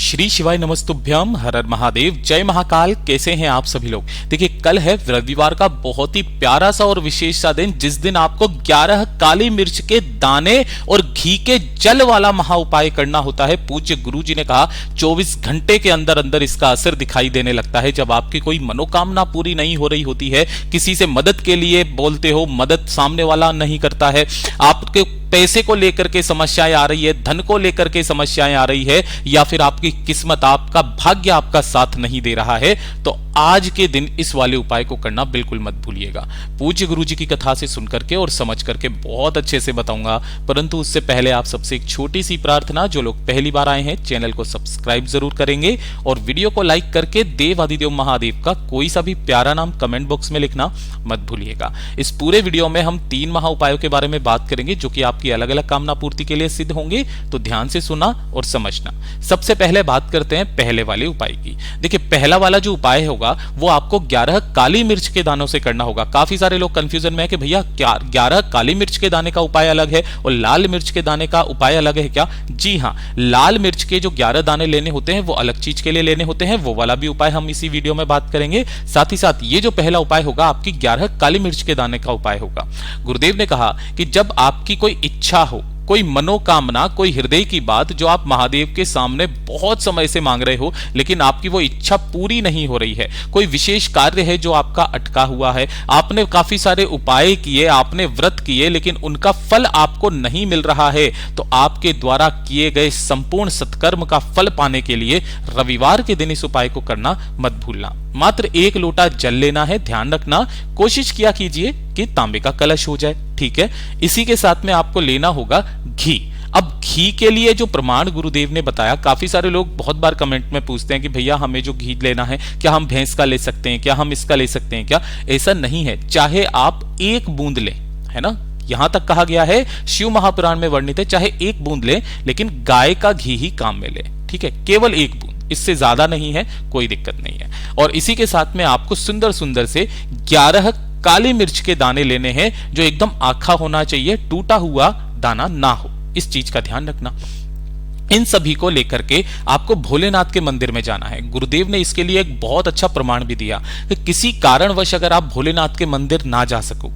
श्री शिवाय नमस्तुभ्यम, हर हर महादेव, जय महाकाल। कैसे हैं आप सभी लोग। देखिए, कल है रविवार का बहुत ही प्यारा सा और विशेष सा दिन, जिस दिन आपको 11 काली मिर्च के दाने और घी के जल वाला महा उपाय करना होता है। पूज्य गुरु जी ने कहा 24 घंटे के अंदर अंदर इसका असर दिखाई देने लगता है। जब आपकी कोई मनोकामना पूरी नहीं हो रही होती है, किसी से मदद के लिए बोलते हो, मदद सामने वाला नहीं करता है, आपके पैसे को लेकर के समस्याएं आ रही है, धन को लेकर के समस्याएं आ रही है, या फिर आपकी किस्मत, आपका भाग्य आपका साथ नहीं दे रहा है, तो आज के दिन इस वाले उपाय को करना बिल्कुल मत भूलिएगा। पूज्य गुरु जी की कथा से सुनकर के और समझ करके बहुत अच्छे से बताऊंगा, परंतु उससे पहले आप सबसे एक छोटी सी प्रार्थना। जो लोग पहली बार आए हैं, चैनल को सब्सक्राइब जरूर करेंगे और वीडियो को लाइक करके देव आदिदेव महादेव का कोई सा भी प्यारा नाम कमेंट बॉक्स में लिखना मत भूलिएगा। इस पूरे वीडियो में हम 3 महा उपायों के बारे में बात करेंगे, जो कि आपकी अलग अलग कामना पूर्ति के लिए सिद्ध होंगे, तो ध्यान से सुना और समझना। सबसे पहले बात करते हैं पहले वाले उपाय की। देखिए, पहला वाला जो उपाय होगा वो आपको 11 काली मिर्च के दानों से करना होगा। काफी सारे लोग कंफ्यूजन में है कि भैया 11 काली मिर्च के दाने का उपाय अलग है और लाल मिर्च के दाने का उपाय अलग है क्या? जी हाँ, लाल मिर्च के जो 11 दाने लेने होते हैं वो अलग चीज के लिए लेने होते हैं, वो वाला भी उपाय हम इसी वीडियो में बात करेंगे। साथ ही साथ ये जो पहला उपाय होगा आपकी 11 काली मिर्च के दाने का उपाय होगा। गुरुदेव ने कहा कि जब आपकी कोई इच्छा हो, कोई मनोकामना, कोई हृदय की बात जो आप महादेव के सामने बहुत समय से मांग रहे हो, लेकिन आपकी वो इच्छा पूरी नहीं हो रही है, कोई विशेष कार्य है जो आपका अटका हुआ है, आपने काफी सारे उपाय किए, आपने व्रत किए, लेकिन उनका फल आपको नहीं मिल रहा है, तो आपके द्वारा किए गए संपूर्ण सत्कर्म का फल पाने के लिए रविवार के दिन इस उपाय को करना मत भूलना। मात्र 1 लोटा जल लेना है। ध्यान रखना, कोशिश किया कीजिए कि तांबे का कलश हो जाए, ठीक है। इसी के साथ में आपको लेना होगा घी। अब घी के लिए जो प्रमाण गुरुदेव ने बताया, काफी सारे लोग बहुत बार कमेंट में पूछते हैं कि भैया हमें जो घी लेना है, क्या हम भैंस का ले सकते हैं, क्या हम इसका ले सकते हैं क्या? ऐसा नहीं है, चाहे आप 1 बूंद लें, है ना, यहां तक कहा गया है, शिव महापुराण में वर्णित है, चाहे 1 बूंद लें, लेकिन गाय का घी ही काम में ले, ठीक है, केवल 1 बूंद, इससे ज्यादा नहीं है, कोई दिक्कत नहीं है। और इसी के साथ में आपको सुंदर सुंदर से 11 काली मिर्च के दाने लेने हैं, जो एकदम आखा होना चाहिए, टूटा हुआ दाना ना हो, इस चीज का ध्यान रखना। इन सभी को लेकर के आपको भोलेनाथ के मंदिर में जाना है। गुरुदेव ने इसके लिए एक बहुत अच्छा प्रमाण भी दिया कि किसी कारणवश अगर आप भोलेनाथ के मंदिर ना जा सको,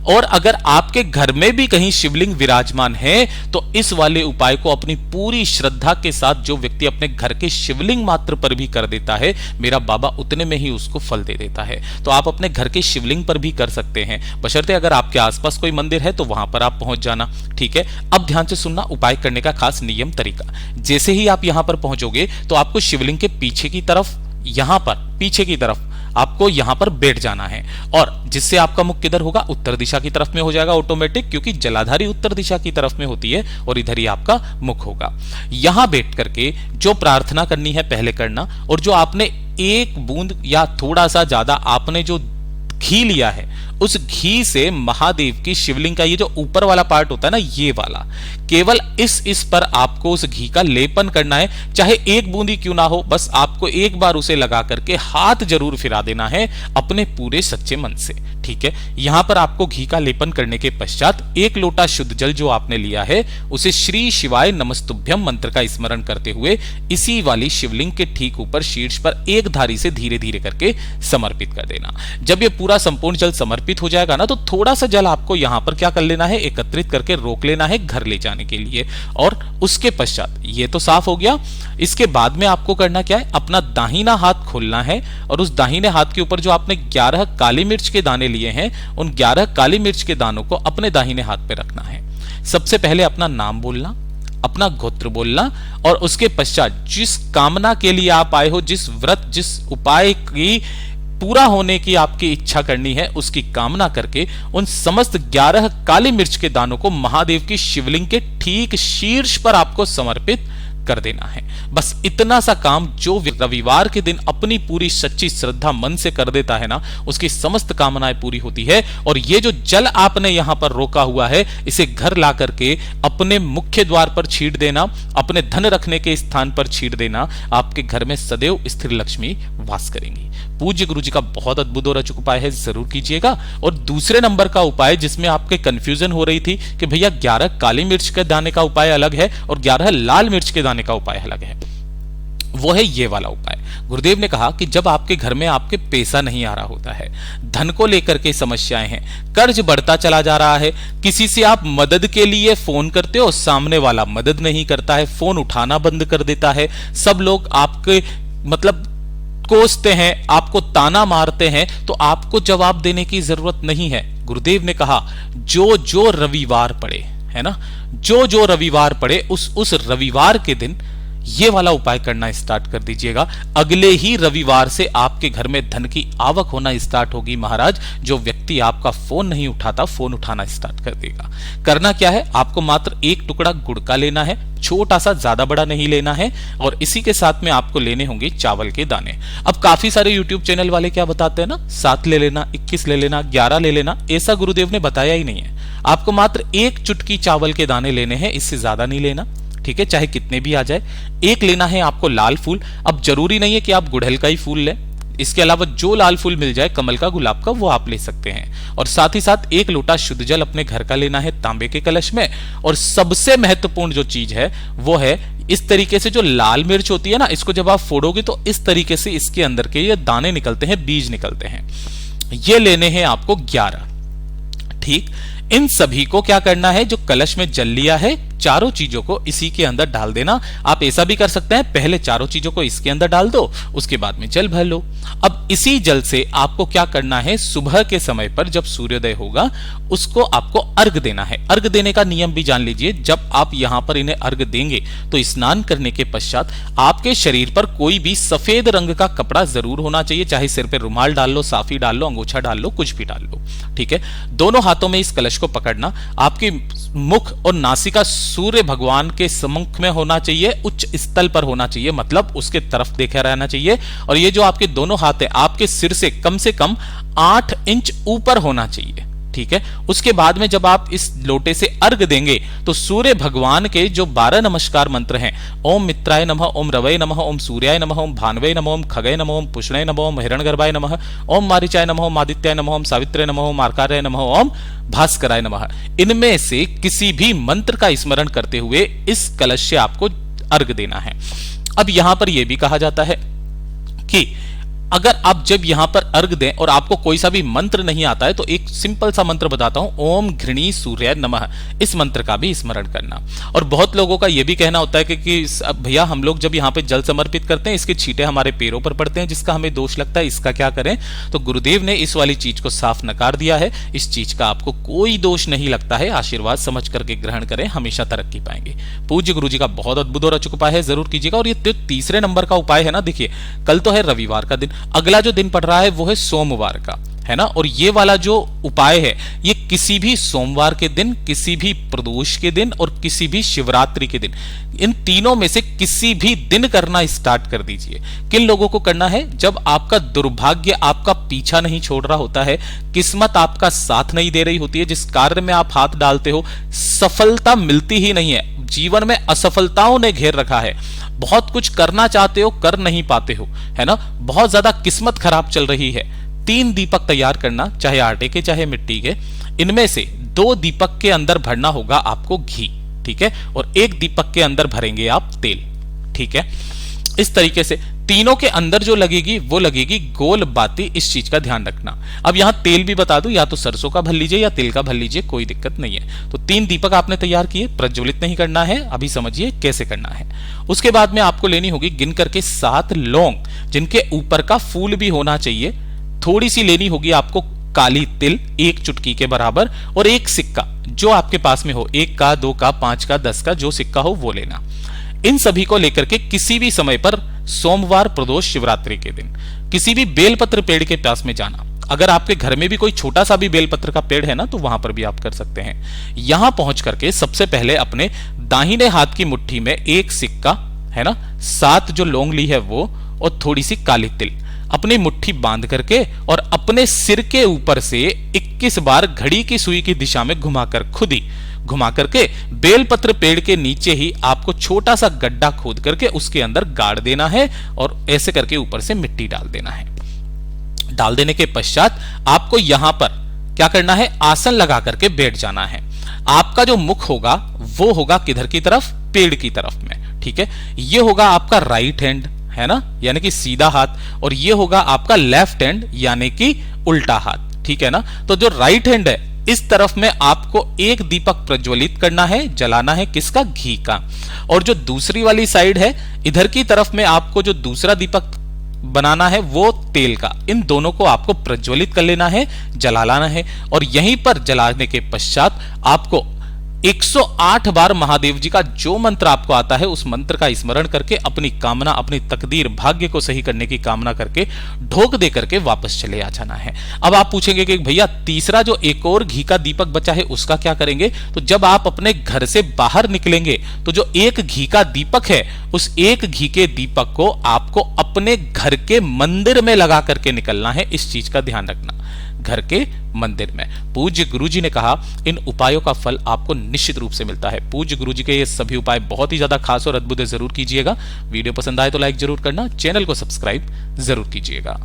और अगर आपके घर में भी कहीं शिवलिंग विराजमान है, तो इस वाले उपाय को अपनी पूरी श्रद्धा के साथ जो व्यक्ति अपने घर के शिवलिंग मात्र पर भी कर देता है, मेरा बाबा उतने में ही उसको फल दे देता है। तो आप अपने घर के शिवलिंग पर भी कर सकते हैं, बशर्ते अगर आपके आसपास कोई मंदिर है तो वहां पर आप पहुंच जाना, ठीक है। अब ध्यान से सुनना उपाय करने का खास नियम तरीका। जैसे ही आप यहां पर पहुंचोगे तो आपको शिवलिंग के पीछे की तरफ, यहां पर पीछे की तरफ आपको यहां पर बैठ जाना है, और जिससे आपका मुख किधर होगा, उत्तर दिशा की तरफ में हो जाएगा ऑटोमेटिक, क्योंकि जलाधारी उत्तर दिशा की तरफ में होती है और इधर ही आपका मुख होगा। यहां बैठ करके जो प्रार्थना करनी है पहले करना, और जो आपने 1 बूंद या थोड़ा सा ज्यादा आपने जो घी लिया है, उस घी से महादेव की शिवलिंग का ये जो ऊपर वाला पार्ट होता है ना, ये वाला, केवल इस पर आपको उस घी का लेपन करना है, चाहे 1 बूंदी क्यों ना हो, बस आपको एक बार उसे लगा करके हाथ जरूर फिरा देना है अपने पूरे सच्चे मन से, ठीक है। यहां पर आपको घी का लेपन करने के पश्चात 1 लोटा शुद्ध जल जो आपने लिया है, उसे श्री शिवाय नमस्तुभ्यम मंत्र का स्मरण करते हुए इसी वाली शिवलिंग के ठीक ऊपर शीर्ष पर एक धारी से धीरे धीरे करके समर्पित कर देना। जब ये पूरा संपूर्ण जल समर्पित हो जाएगा ना, तो थोड़ा सा जल आपको यहां पर क्या कर लेना है, एकत्रित करके रोक लेना है घर ले जाने के लिए। और उसके पश्चात ये तो साफ हो गया, इसके बाद में आपको करना क्या है, अपना दाहिना हाथ खोलना है, और उस दाहिने हाथ के ऊपर जो आपने 11 काली मिर्च के दाने लिए हैं, उन 11 काली मिर्च के दानों को अपने दाहिने हाथ पे रखना है। सबसे पहले अपना नाम बोलना, अपना गोत्र बोलना, और उसके पश्चात जिस कामना के लिए आप आए हो, जिस व्रत, जिस उपाय की पूरा होने की आपकी इच्छा करनी है, उसकी कामना करके उन समस्त 11 काली मिर्च के दानों को महादेव की शिवलिंग के ठीक शीर्ष पर आपको समर्पित कर देना है। बस इतना सा काम जो रविवार के दिन अपनी पूरी सच्ची श्रद्धा मन से कर देता है ना, उसकी समस्त कामनाएं पूरी होती है। और ये जो जल आपने यहां पर रोका हुआ है, इसे घर ला करके अपने मुख्य द्वार पर छींट देना, अपने धन रखने के स्थान पर छींट देना, आपके घर में सदैव स्थिर लक्ष्मी वास करेंगी। पूज्य गुरु जी का बहुत अद्भुत और अचूक उपाय है, जरूर कीजिएगा। और दूसरे नंबर का उपाय जिसमें आपके कंफ्यूजन हो रही थी कि भैया 11 काली मिर्च के दाने का उपाय अलग है और 11 लाल मिर्च के दाने का उपाय अलग है, वो है ये वाला उपाय। गुरुदेव ने कहा कि जब आपके घर में आपके पैसा नहीं आ रहा होता है, धन को लेकर के समस्याएं हैं, कर्ज बढ़ता चला जा रहा है, किसी से आप मदद के लिए फोन करते हो, सामने वाला मदद नहीं करता है, फोन उठाना बंद कर देता है, सब लोग आपके मतलब कोसते हैं, आपको ताना मारते हैं, तो आपको जवाब देने की जरूरत नहीं है। गुरुदेव ने कहा जो जो रविवार पड़े, है ना, जो जो रविवार पड़े उस रविवार के दिन ये वाला उपाय करना स्टार्ट कर दीजिएगा। अगले ही रविवार से आपके घर में धन की आवक होना स्टार्ट होगी महाराज। जो व्यक्ति आपका फोन नहीं उठाता, फोन उठाना स्टार्ट कर देगा। करना क्या है, आपको मात्र एक टुकड़ा गुड़ का लेना है, छोटा सा, ज्यादा बड़ा नहीं लेना है, और इसी के साथ में आपको लेने होंगे चावल के दाने। अब काफी सारे यूट्यूब चैनल वाले क्या बताते हैं ना, 7 ले लेना, 21 ले लेना, 11 ले लेना, ऐसा गुरुदेव ने बताया ही नहीं है। आपको मात्र एक चुटकी चावल के दाने लेने हैं, इससे ज्यादा नहीं लेना, ठीक है, चाहे कितने भी आ जाए। एक लेना है आपको लाल फूल। अब जरूरी नहीं है कि आप गुड़हल का ही फूल लें, इसके अलावा जो लाल फूल मिल जाए, कमल का, गुलाब का, वो आप ले सकते हैं। और साथ ही साथ एक लोटा शुद्ध जल अपने घर का लेना है तांबे के कलश में। और सबसे महत्वपूर्ण जो चीज है वो है इस तरीके से जो लाल मिर्च होती है ना, इसको जब आप फोड़ोगे तो इस तरीके से इसके अंदर के ये दाने निकलते हैं, बीज निकलते हैं। ये लेने हैं आपको 11, ठीक। इन सभी को क्या करना है, जो कलश में जल लिया है, चारों चीजों को इसी के अंदर डाल देना। आप ऐसा भी कर सकते हैं, पहले चारों चीजों को इसके अंदर डाल दो, उसके बाद में जल भर लो। अब इसी जल से आपको क्या करना है, सुबह के समय पर जब सूर्योदय होगा उसको आपको अर्घ देना है। अर्घ देने का नियम भी जान लीजिए। जब आप यहां पर इन्हें अर्घ देंगे तो स्नान करने के पश्चात आपके शरीर पर कोई भी सफेद रंग का कपड़ा जरूर होना चाहिए, चाहे सिर पे रुमाल डाल लो, साफी डाल लो, अंगोछा डाल लो, कुछ भी डाल लो, ठीक है। दोनों हाथों में इस कलश को पकड़ना, आपके मुख और नासिका सूर्य भगवान के सम्मुख में होना चाहिए, उच्च स्थल पर होना चाहिए, मतलब उसके तरफ देखा रहना चाहिए। और ये जो आपके दोनों हाथ है आपके सिर से कम 8 इंच ऊपर होना चाहिए, ठीक है। उसके बाद में जब आप इस लोटे से अर्घ देंगे तो सूर्य भगवान के जो 12 नमस्कार मंत्र हैं, ओम मित्राय नमः, ओम रवये नमः, ओम सूर्याय नमः, ओम भानवे नमः, ओम खगये नमः, ओम पुष्णे नमः, ओम हिरण्यगर्भाय नमः, ओम मारीचाय नमः, ओम आदित्याय नमः, ओम सावित्रे नमः, ओम आर्कार्याय नमः, ओम भास्कराय नमः, इनमें से किसी भी मंत्र का स्मरण करते हुए इस कलश से आपको अर्घ देना है। अब यहां पर यह भी कहा जाता है कि अगर आप जब यहां पर अर्घ दें और आपको कोई सा भी मंत्र नहीं आता है तो एक सिंपल सा मंत्र बताता हूं, ओम घृणी सूर्याय नमः, इस मंत्र का भी स्मरण करना। और बहुत लोगों का यह भी कहना होता है कि भैया हम लोग जब यहां पे जल समर्पित करते हैं इसके छींटे हमारे पैरों पर पड़ते हैं जिसका हमें दोष लगता है, इसका क्या करें। तो गुरुदेव ने इस वाली चीज को साफ नकार दिया है, इस चीज का आपको कोई दोष नहीं लगता है, आशीर्वाद समझ करके ग्रहण करें, हमेशा तरक्की पाएंगे। पूज्य गुरु जी का बहुत अद्भुत और अचूक उपाय है, जरूर कीजिएगा। और ये तीसरे नंबर का उपाय है ना, देखिए कल तो है रविवार का दिन, अगला जो दिन पड़ रहा है वो है सोमवार का, है ना। और ये वाला जो उपाय है ये किसी भी सोमवार के दिन, किसी भी प्रदोष के दिन और किसी भी शिवरात्रि के दिन, इन तीनों में से किसी भी दिन करना स्टार्ट कर दीजिए। किन लोगों को करना है, जब आपका दुर्भाग्य आपका पीछा नहीं छोड़ रहा होता है, किस्मत आपका साथ नहीं दे रही होती है, जिस कार्य में आप हाथ डालते हो सफलता मिलती ही नहीं है, जीवन में असफलताओं ने घेर रखा है, बहुत कुछ करना चाहते हो कर नहीं पाते हो, है ना, बहुत ज्यादा किस्मत खराब चल रही है। 3 दीपक तैयार करना, चाहे आटे के चाहे मिट्टी के, इनमें से 2 दीपक के अंदर भरना होगा आपको घी, ठीक है, और 1 दीपक के अंदर भरेंगे आप तेल, ठीक है। इस तरीके से तीनों के अंदर जो लगेगी वो लगेगी गोल बाती, इस चीज का ध्यान रखना। अब यहां तेल भी बता दूं, या तो सरसों का भर लीजिए या तेल का भर लीजिए, कोई दिक्कत नहीं है। तो 3 दीपक आपने तैयार किए, प्रज्वलित नहीं करना है, अभी समझिए कैसे करना है। उसके बाद में आपको लेनी होगी गिन करके 7 लौंग, जिनके ऊपर का फूल भी होना चाहिए। थोड़ी सी लेनी होगी आपको काली तिल, 1 चुटकी के बराबर, और 1 सिक्का जो आपके पास में हो, 1 का, 2 का, 5 का, 10 का, जो सिक्का हो वो लेना। इन सभी को लेकर के किसी भी समय पर सोमवार, प्रदोष, शिवरात्रि के दिन किसी भी बेलपत्र पेड़ के पास में जाना। अगर आपके घर में भी कोई छोटा सा भी बेलपत्र का पेड़ है ना तो वहां पर भी आप कर सकते हैं। यहां पहुंच करके सबसे पहले अपने दाहिने हाथ की मुट्ठी में 1 सिक्का, है ना, 7 जो लौंग ली है वो, और थोड़ी सी काली तिल अपनी मुट्ठी बांध करके और अपने सिर के ऊपर से 21 बार घड़ी की सुई की दिशा में घुमाकर, खुद ही घुमा करके बेलपत्र पेड़ के नीचे ही आपको छोटा सा गड्ढा खोद करके उसके अंदर गाड़ देना है, और ऐसे करके ऊपर से मिट्टी डाल देना है। डाल देने के पश्चात आपको यहां पर क्या करना है, आसन लगा करके बैठ जाना है। आपका जो मुख होगा वो होगा किधर की तरफ, पेड़ की तरफ में, ठीक है। ये होगा आपका राइट हैंड, है ना, यानी कि सीधा हाथ, और ये होगा आपका लेफ्ट हैंड यानी कि उल्टा हाथ, ठीक है ना। तो जो राइट हैंड है इस तरफ में आपको एक दीपक प्रज्वलित करना है, जलाना है, किसका, घी का, और जो दूसरी वाली साइड है इधर की तरफ में आपको जो दूसरा दीपक बनाना है वो तेल का। इन दोनों को आपको प्रज्वलित कर लेना है, जला लाना है, और यहीं पर जलाने के पश्चात आपको 108 बार महादेव जी का जो मंत्र आपको आता है उस मंत्र का स्मरण करके अपनी कामना, अपनी तकदीर, भाग्य को सही करने की कामना करके ढोक दे करके वापस चले आ जाना है। अब आप पूछेंगे कि भैया तीसरा जो एक और घी का दीपक बचा है उसका क्या करेंगे? तो जब आप अपने घर से बाहर निकलेंगे तो जो एक घी का दीपक है उस एक घी के दीपक को आपको अपने घर के मंदिर में लगा करके निकलना है। इस चीज का ध्यान रखना, घर के मंदिर में। पूज्य गुरुजी ने कहा इन उपायों का फल आपको निश्चित रूप से मिलता है। पूज्य गुरुजी के ये सभी उपाय बहुत ही ज्यादा खास और अद्भुत है, जरूर कीजिएगा। वीडियो पसंद आए तो लाइक जरूर करना, चैनल को सब्सक्राइब जरूर कीजिएगा।